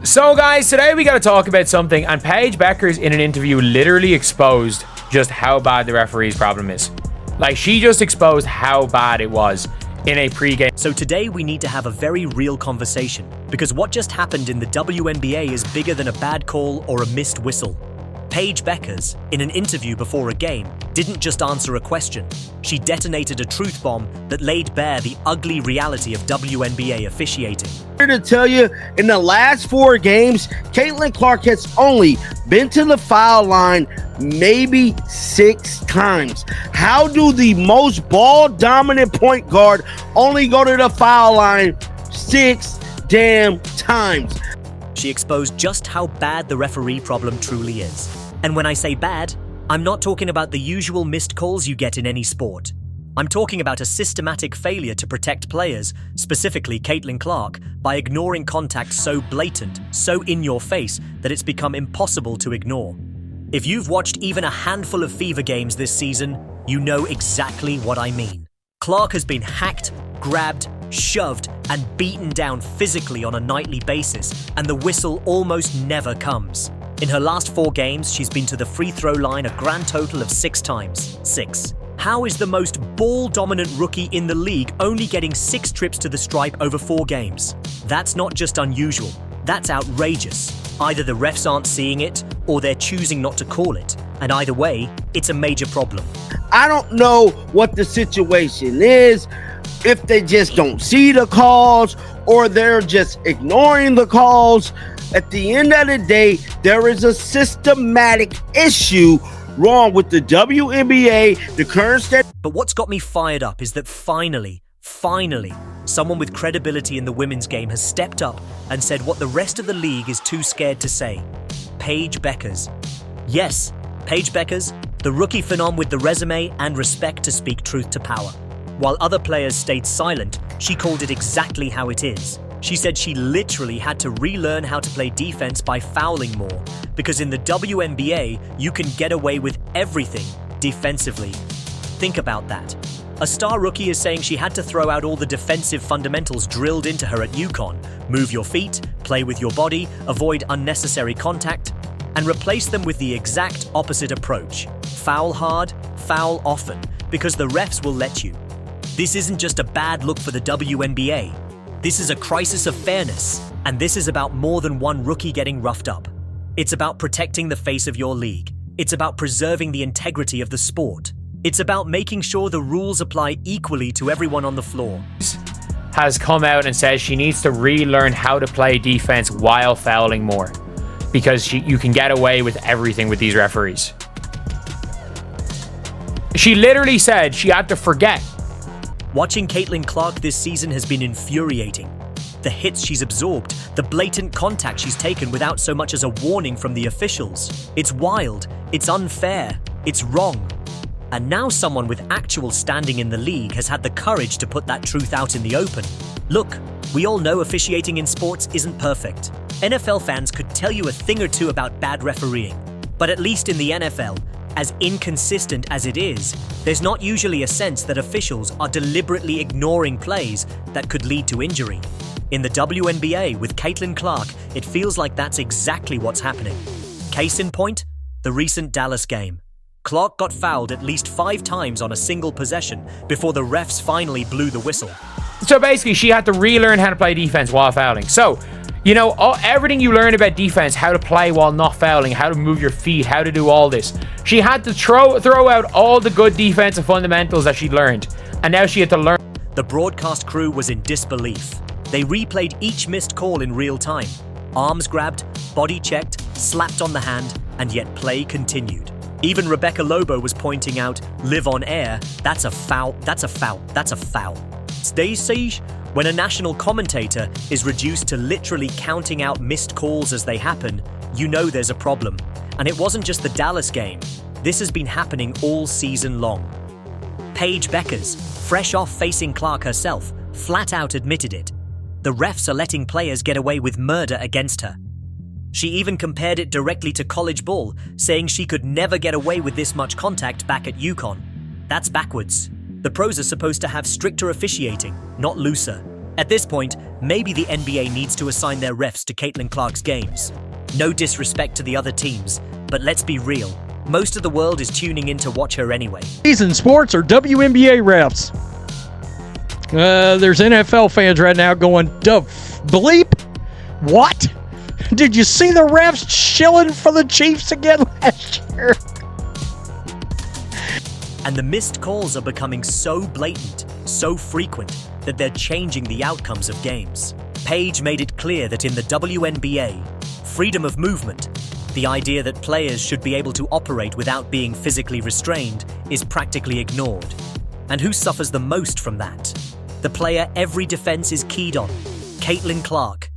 So guys, today we got to talk about something, and Paige Bueckers in an interview literally exposed just how bad the referee's problem is. Like, she just exposed how bad it was in a pre-game. So today we need to have a very real conversation, because what just happened in the WNBA is bigger than a bad call or a missed whistle. Paige Bueckers, in an interview before a game, didn't just answer a question. She detonated a truth bomb that laid bare the ugly reality of WNBA officiating. Here to tell you, in the last 4 games, Caitlin Clark has only been to the foul line maybe 6 times. How do the most ball-dominant point guard only go to the foul line 6 damn times? She exposed just how bad the referee problem truly is. And when I say bad, I'm not talking about the usual missed calls you get in any sport. I'm talking about a systematic failure to protect players, specifically Caitlin Clark, by ignoring contact so blatant, so in your face, that it's become impossible to ignore. If you've watched even a handful of Fever games this season, you know exactly what I mean. Clark has been hacked, grabbed, shoved, and beaten down physically on a nightly basis, and the whistle almost never comes. In her last 4 games, she's been to the free throw line a grand total of 6 times. 6. How is the most ball-dominant rookie in the league only getting 6 trips to the stripe over 4 games? That's not just unusual, that's outrageous. Either the refs aren't seeing it, or they're choosing not to call it. And either way, it's a major problem. I don't know what the situation is, if they just don't see the calls, or they're just ignoring the calls. At the end of the day, there is a systematic issue wrong with the WNBA, the current state. But what's got me fired up is that finally, someone with credibility in the women's game has stepped up and said what the rest of the league is too scared to say. Paige Bueckers. Yes, Paige Bueckers, the rookie phenom with the resume and respect to speak truth to power. While other players stayed silent, she called it exactly how it is. She said she literally had to relearn how to play defense by fouling more, because in the WNBA, you can get away with everything defensively. Think about that. A star rookie is saying she had to throw out all the defensive fundamentals drilled into her at UConn. Move your feet, play with your body, avoid unnecessary contact, and replace them with the exact opposite approach. Foul hard, foul often, because the refs will let you. This isn't just a bad look for the WNBA. This is a crisis of fairness, and this is about more than one rookie getting roughed up. It's about protecting the face of your league. It's about preserving the integrity of the sport. It's about making sure the rules apply equally to everyone on the floor. Has come out and says she needs to relearn how to play defense while fouling more, because you can get away with everything with these referees. She literally said she had to forget. Watching Caitlin Clark this season has been infuriating. The hits she's absorbed, the blatant contact she's taken without so much as a warning from the officials. It's wild, it's unfair, it's wrong. And now someone with actual standing in the league has had the courage to put that truth out in the open. Look, we all know officiating in sports isn't perfect. NFL fans could tell you a thing or two about bad refereeing. But at least in the NFL, as inconsistent as it is, there's not usually a sense that officials are deliberately ignoring plays that could lead to injury. In the WNBA with Caitlin Clark, it feels like that's exactly what's happening. Case in point, the recent Dallas game. Clark got fouled at least 5 times on a single possession before the refs finally blew the whistle. So basically, she had to relearn how to play defense while fouling. So, you know, everything you learn about defense, how to play while not fouling, how to move your feet, how to do all this. She had to throw out all the good defensive fundamentals that she'd learned. And now she had to learn. The broadcast crew was in disbelief. They replayed each missed call in real time. Arms grabbed, body checked, slapped on the hand, and yet play continued. Even Rebecca Lobo was pointing out, live on air, that's a foul, that's a foul, that's a foul. They say when a national commentator is reduced to literally counting out missed calls as they happen, you know there's a problem. And it wasn't just the Dallas game. This has been happening all season long. Paige Bueckers, fresh off facing Clark herself, flat out admitted it. The refs are letting players get away with murder against her. She even compared it directly to college ball, saying she could never get away with this much contact back at UConn. That's backwards. The pros are supposed to have stricter officiating, not looser. At this point, maybe the NBA needs to assign their refs to Caitlin Clark's games. No disrespect to the other teams, but let's be real. Most of the world is tuning in to watch her anyway. In sports or WNBA refs? There's NFL fans right now going, bleep? What? Did you see the refs chilling for the Chiefs again last year? And the missed calls are becoming so blatant, so frequent, that they're changing the outcomes of games. Paige made it clear that in the WNBA, freedom of movement, the idea that players should be able to operate without being physically restrained, is practically ignored. And who suffers the most from that? The player every defense is keyed on, Caitlin Clark.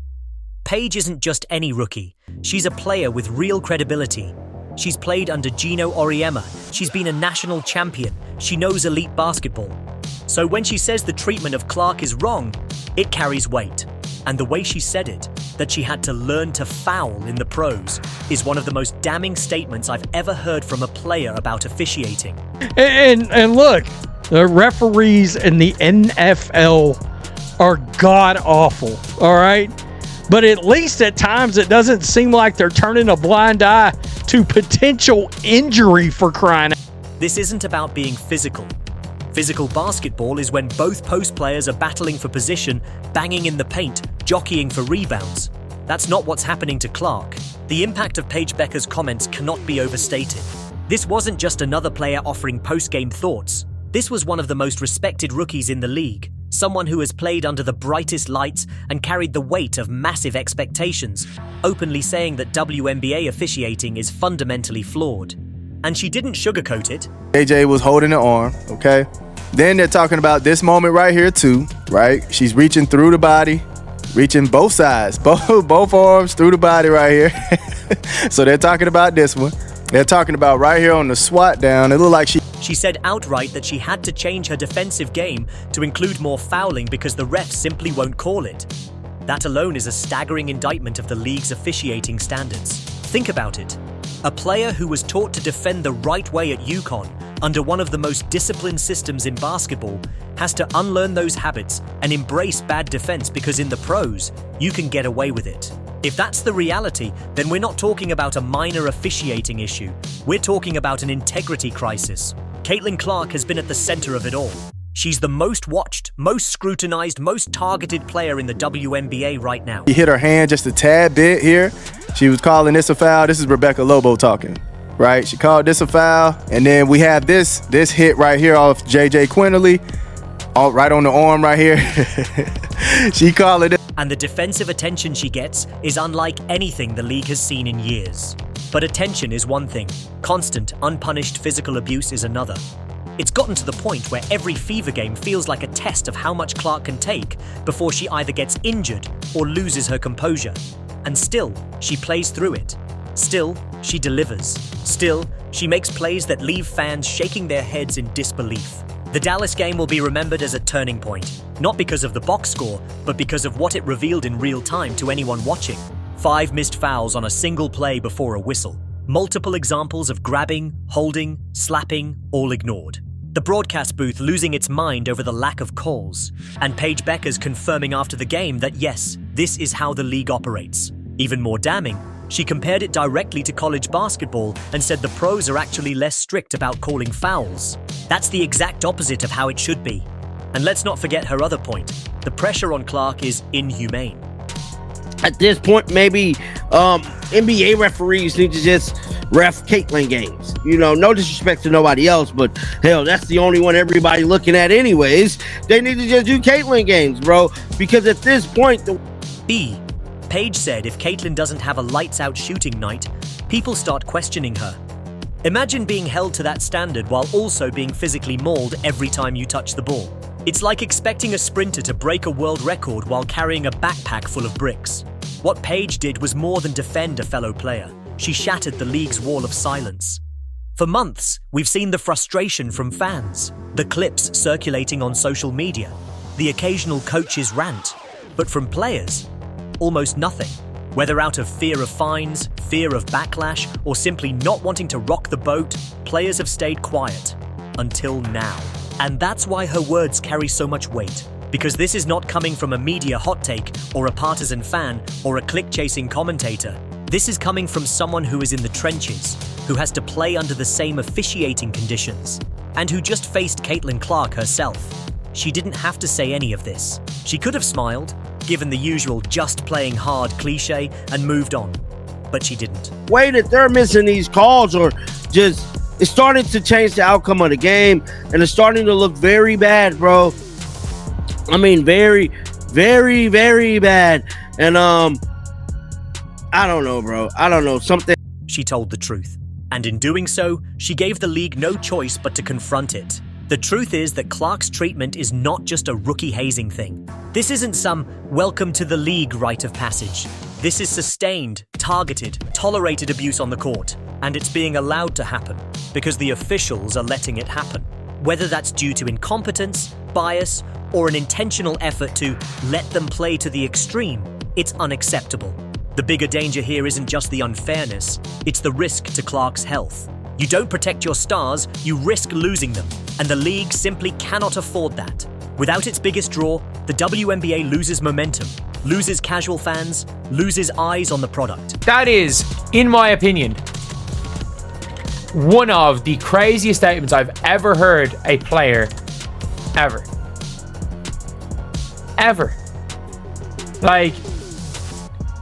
Paige isn't just any rookie. She's a player with real credibility. She's played under Gino Auriemma. She's been a national champion. She knows elite basketball. So when she says the treatment of Clark is wrong, it carries weight. And the way she said it, that she had to learn to foul in the pros, is one of the most damning statements I've ever heard from a player about officiating. And look, the referees in the NFL are god-awful, all right? But at least at times it doesn't seem like they're turning a blind eye to potential injury, for crying out. This isn't about being physical. Physical basketball is when both post players are battling for position, banging in the paint, jockeying for rebounds. That's not what's happening to Clark. The impact of Paige Bueckers' comments cannot be overstated. This wasn't just another player offering post-game thoughts. This was one of the most respected rookies in the league, someone who has played under the brightest lights and carried the weight of massive expectations, openly saying that WNBA officiating is fundamentally flawed. And she didn't sugarcoat it. AJ was holding the arm, okay? Then they're talking about this moment right here too, right? She's reaching through the body, reaching both sides, both arms through the body right here. So they're talking about this one. They're talking about right here on the swat down. It looked like She said outright that she had to change her defensive game to include more fouling because the refs simply won't call it. That alone is a staggering indictment of the league's officiating standards. Think about it. A player who was taught to defend the right way at UConn, under one of the most disciplined systems in basketball, has to unlearn those habits and embrace bad defense because in the pros, you can get away with it. If that's the reality, then we're not talking about a minor officiating issue. We're talking about an integrity crisis. Caitlin Clark has been at the center of it all. She's the most watched, most scrutinized, most targeted player in the WNBA right now. She hit her hand just a tad bit here. She was calling this a foul. This is Rebecca Lobo talking, right? She called this a foul. And then we have this hit right here off JJ Quinterly, right on the arm right here. She called it. And the defensive attention she gets is unlike anything the league has seen in years. But attention is one thing. Constant, unpunished physical abuse is another. It's gotten to the point where every Fever game feels like a test of how much Clark can take before she either gets injured or loses her composure. And still, she plays through it. Still, she delivers. Still, she makes plays that leave fans shaking their heads in disbelief. The Dallas game will be remembered as a turning point, not because of the box score, but because of what it revealed in real time to anyone watching. 5 missed fouls on a single play before a whistle. Multiple examples of grabbing, holding, slapping, all ignored. The broadcast booth losing its mind over the lack of calls. And Paige Bueckers confirming after the game that yes, this is how the league operates. Even more damning, she compared it directly to college basketball and said the pros are actually less strict about calling fouls. That's the exact opposite of how it should be. And let's not forget her other point. The pressure on Clark is inhumane. At this point, maybe NBA referees need to just ref Caitlin games. You know, no disrespect to nobody else, but hell, that's the only one everybody looking at anyways. They need to just do Caitlin games, bro. Because at this point, B. Paige said if Caitlin doesn't have a lights-out shooting night, people start questioning her. Imagine being held to that standard while also being physically mauled every time you touch the ball. It's like expecting a sprinter to break a world record while carrying a backpack full of bricks. What Paige did was more than defend a fellow player. She shattered the league's wall of silence. For months, we've seen the frustration from fans, the clips circulating on social media, the occasional coach's rant. But from players, almost nothing. Whether out of fear of fines, fear of backlash, or simply not wanting to rock the boat, players have stayed quiet. Until now. And that's why her words carry so much weight. Because this is not coming from a media hot take or a partisan fan or a click-chasing commentator. This is coming from someone who is in the trenches, who has to play under the same officiating conditions, and who just faced Caitlin Clark herself. She didn't have to say any of this. She could have smiled, given the usual just playing hard cliche, and moved on. But she didn't. Way that they're missing these calls, or just it's starting to change the outcome of the game, and it's starting to look very bad, bro. I mean, very, very, very bad. And I don't know, bro. I don't know. Something. She told the truth. And in doing so, she gave the league no choice but to confront it. The truth is that Clark's treatment is not just a rookie hazing thing. This isn't some welcome to the league rite of passage. This is sustained, targeted, tolerated abuse on the court. And it's being allowed to happen because the officials are letting it happen. Whether that's due to incompetence, bias, or an intentional effort to let them play to the extreme, it's unacceptable. The bigger danger here isn't just the unfairness, it's the risk to Clark's health. You don't protect your stars, you risk losing them, and the league simply cannot afford that. Without its biggest draw, the WNBA loses momentum, loses casual fans, loses eyes on the product. That is, in my opinion, one of the craziest statements I've ever heard a player ever. Like,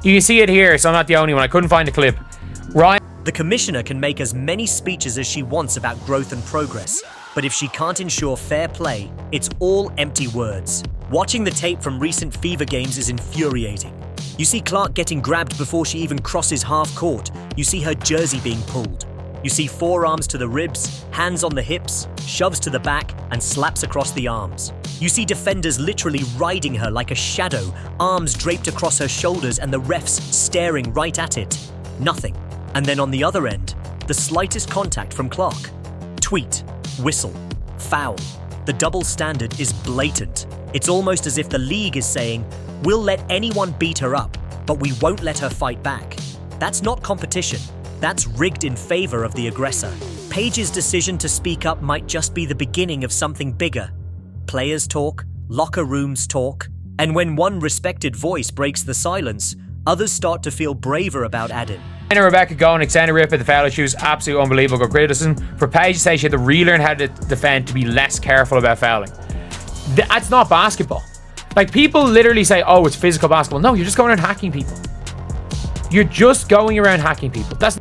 you can see it here, so I'm not the only one. I couldn't find a clip. Ryan. The commissioner can make as many speeches as she wants about growth and progress, but if she can't ensure fair play, it's all empty words. Watching the tape from recent Fever games is infuriating. You see Clark getting grabbed before she even crosses half court. You see her jersey being pulled. You see forearms to the ribs, hands on the hips, shoves to the back, and slaps across the arms. You see defenders literally riding her like a shadow, arms draped across her shoulders and the refs staring right at it. Nothing. And then on the other end, the slightest contact from Clark. Tweet, whistle, foul. The double standard is blatant. It's almost as if the league is saying, we'll let anyone beat her up, but we won't let her fight back. That's not competition. That's rigged in favor of the aggressor. Paige's decision to speak up might just be the beginning of something bigger. Players talk, locker rooms talk, and when one respected voice breaks the silence, others start to feel braver about adding. And Rebecca going, extended rip at the foul issue was absolutely unbelievable. Good criticism. For Paige to say she had to relearn how to defend to be less careful about fouling. That's not basketball. Like, people literally say, oh, it's physical basketball. No, you're just going around hacking people. You're just going around hacking people. That's